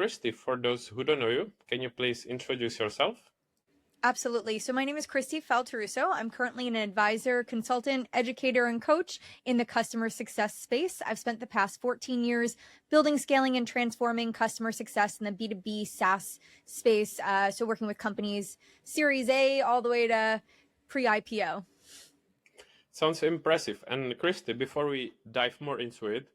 Kristi, for those who don't know you, can you please introduce yourself? Absolutely. So my name is Kristi Faltorusso. I'm currently an advisor, consultant, educator, and coach in the customer success space. I've spent the past 14 years building, scaling, and transforming customer success in the B2B SaaS space. So working with companies Series A all the way to pre-IPO. Sounds impressive. And Kristi, before we dive more into it,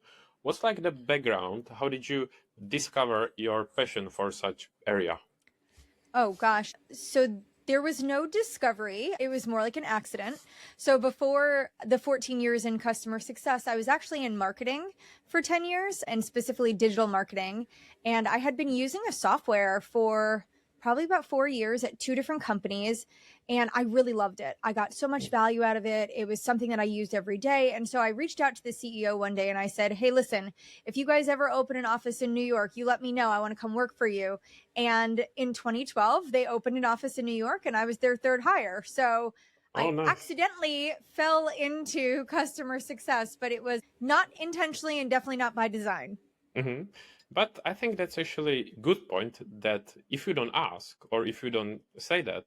what's like the background? How did you discover your passion for such area? Oh gosh. So there was no discovery. It was more like an accident. So before the 14 years in customer success, I was actually in marketing for 10 years and specifically digital marketing. And I had been using a software for probably about 4 years at two different companies. And I really loved it. I got so much value out of it. It was something that I used every day. And so I reached out to the CEO one day and I said, hey, listen, if you guys ever open an office in New York, you let me know. I want to come work for you. And in 2012, they opened an office in New York and I was their third hire. So Oh, I nice. accidentally fell into customer success, but it was not intentionally and definitely not by design. hmm But I think that's actually a good point that if you don't ask or if you don't say that,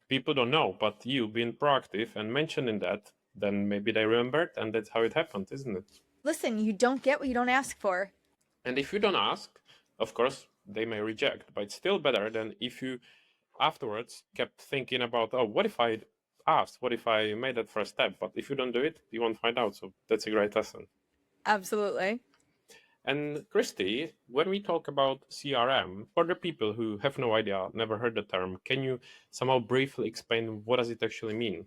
people don't know. But you being proactive and mentioning that, then maybe they remembered, and that's how it happened, isn't it? Listen, you don't get what you don't ask for. And if you don't ask, of course, they may reject, but it's still better than if you afterwards kept thinking about, oh, what if I asked? What if I made that first step? But if you don't do it, you won't find out. So that's a great lesson. Absolutely. And Kristi, when we talk about CRM, for the people who have no idea, never heard the term, can you somehow briefly explain what does it actually mean?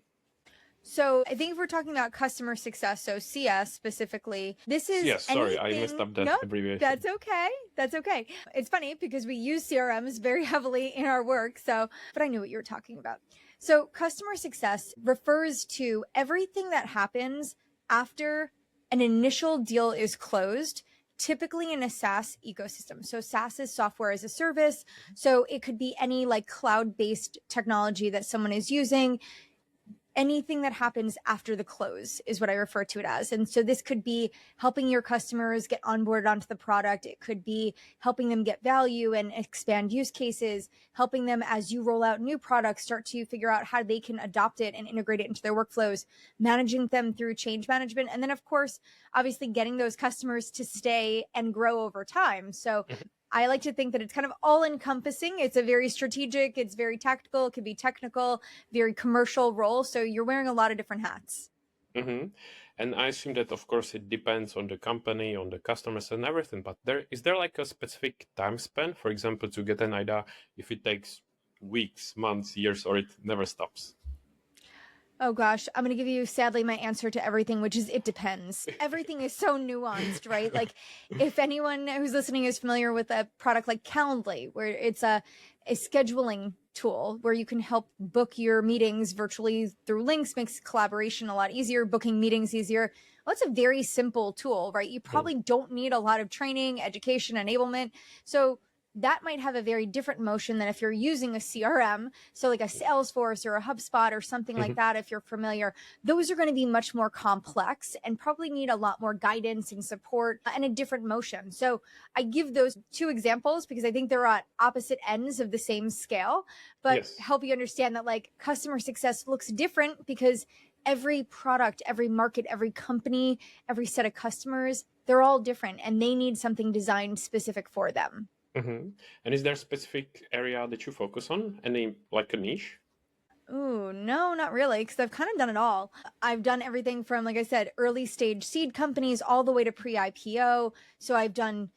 So I think if we're talking about customer success, so CS specifically, this is Yes, sorry, I messed anything. up that No, abbreviation. that's okay. That's okay. It's funny because we use CRMs very heavily in our work. So, but I knew what you were talking about. So customer success refers to everything that happens after an initial deal is closed, typically in a SaaS ecosystem. So SaaS is software as a service. So it could be any like cloud-based technology that someone is using. Anything that happens after the close is what I refer to it as. And so this could be helping your customers get onboarded onto the product. It could be helping them get value and expand use cases, helping them as you roll out new products, start to figure out how they can adopt it and integrate it into their workflows, managing them through change management. And then of course, obviously getting those customers to stay and grow over time. So I like to think that it's kind of all encompassing. It's a very strategic, it's very tactical, it could be technical, very commercial role. So you're wearing a lot of different hats. hmm And I assume that, of course, it depends on the company, on the customers and everything. But is there like a specific time span, for example, to get an idea if it takes weeks, months, years, or it never stops? Oh gosh, I'm going to give you sadly my answer to everything, which is it depends. Everything is so nuanced, right? Like if anyone who's listening is familiar with a product like Calendly, where it's a scheduling tool where you can help book your meetings virtually through links, makes collaboration a lot easier, booking meetings easier. Well, it's a very simple tool, right? You probably don't need a lot of training, education, enablement. So that might have a very different motion than if you're using a CRM. So like a Salesforce or a HubSpot or something like that, if you're familiar, those are going to be much more complex and probably need a lot more guidance and support and a different motion. So I give those two examples because I think they're at opposite ends of the same scale, but Yes. help you understand that like customer success looks different because every product, every market, every company, every set of customers, they're all different and they need something designed specific for them. And is there a specific area that you focus on? Any like a niche? Ooh, no, not really, because I've kind of done it all. I've done everything from, like I said, early stage seed companies all the way to pre-IPO. So I've done,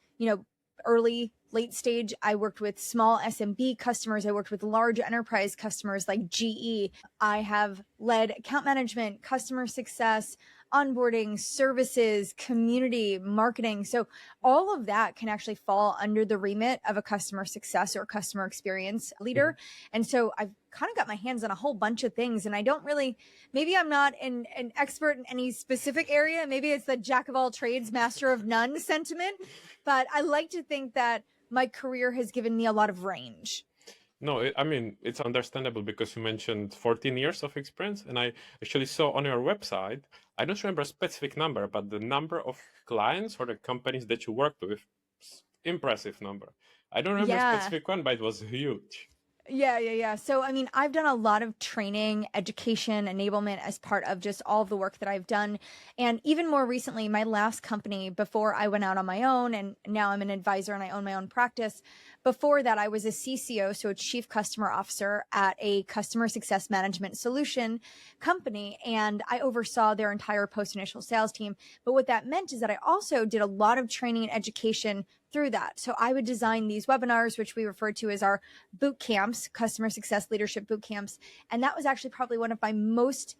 early, late stage. I worked with small SMB customers. I worked with large enterprise customers like GE. I have led account management, customer success, onboarding, services, community, marketing. So all of that can actually fall under the remit of a customer success or customer experience leader. And so I've kind of got my hands on a whole bunch of things. And I don't really, maybe I'm not an expert in any specific area. Maybe it's the jack of all trades, master of none sentiment. But I like to think that my career has given me a lot of range. No, I mean, it's understandable because you mentioned 14 years of experience. And I actually saw on your website, I don't remember a specific number, but the number of clients or the companies that you worked with, impressive number. I don't remember a Yeah. specific one, but it was huge. Yeah. So, I mean, I've done a lot of training, education, enablement as part of just all of the work that I've done. And even more recently, my last company, before I went out on my own, and now I'm an advisor and I own my own practice. Before that, I was a CCO, so a chief customer officer at a customer success management solution company. And I oversaw their entire post initial sales team. But what that meant is that I also did a lot of training and education through that. So I would design these webinars, which we refer to as our boot camps, customer success leadership boot camps. And that was actually probably one of my most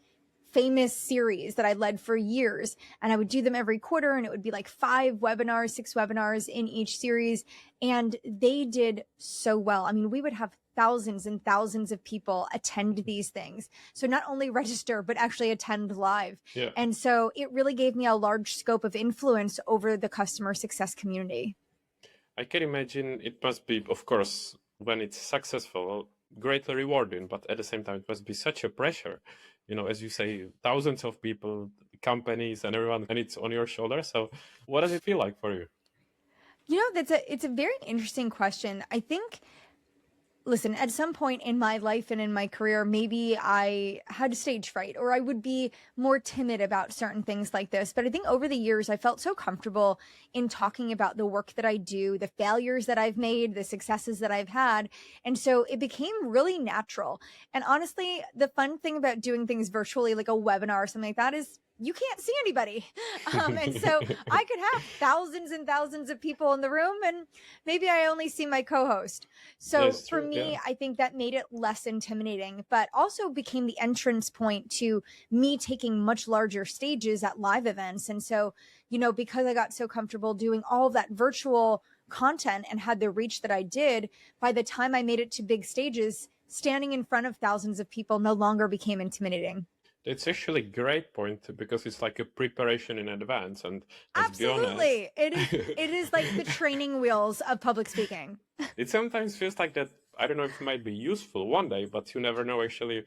famous series that I led for years. And I would do them every quarter, and it would be like 5 webinars, 6 webinars in each series. And they did so well. I mean, we would have thousands and thousands of people attend these things. So not only register, but actually attend live. Yeah. And so it really gave me a large scope of influence over the customer success community. I can imagine it must be, of course, when it's successful, greatly rewarding, but at the same time, it must be such a pressure. As you say, thousands of people, companies, and everyone, and it's on your shoulders. So, what does it feel like for you? It's a very interesting question. I think, listen, at some point in my life and in my career, maybe I had stage fright or I would be more timid about certain things like this. But I think over the years, I felt so comfortable in talking about the work that I do, the failures that I've made, the successes that I've had. And so it became really natural. And honestly, the fun thing about doing things virtually, like a webinar or something like that, is you can't see anybody. And so I could have thousands and thousands of people in the room, and maybe I only see my co-host. So for me, yeah. I think that made it less intimidating, but also became the entrance point to me taking much larger stages at live events. And so, because I got so comfortable doing all of that virtual content and had the reach that I did, by the time I made it to big stages, standing in front of thousands of people no longer became intimidating. It's actually a great point because it's like a preparation in advance. And let's be honest, Absolutely. It is like the training wheels of public speaking. it sometimes feels like that. I don't know if it might be useful one day, but you never know actually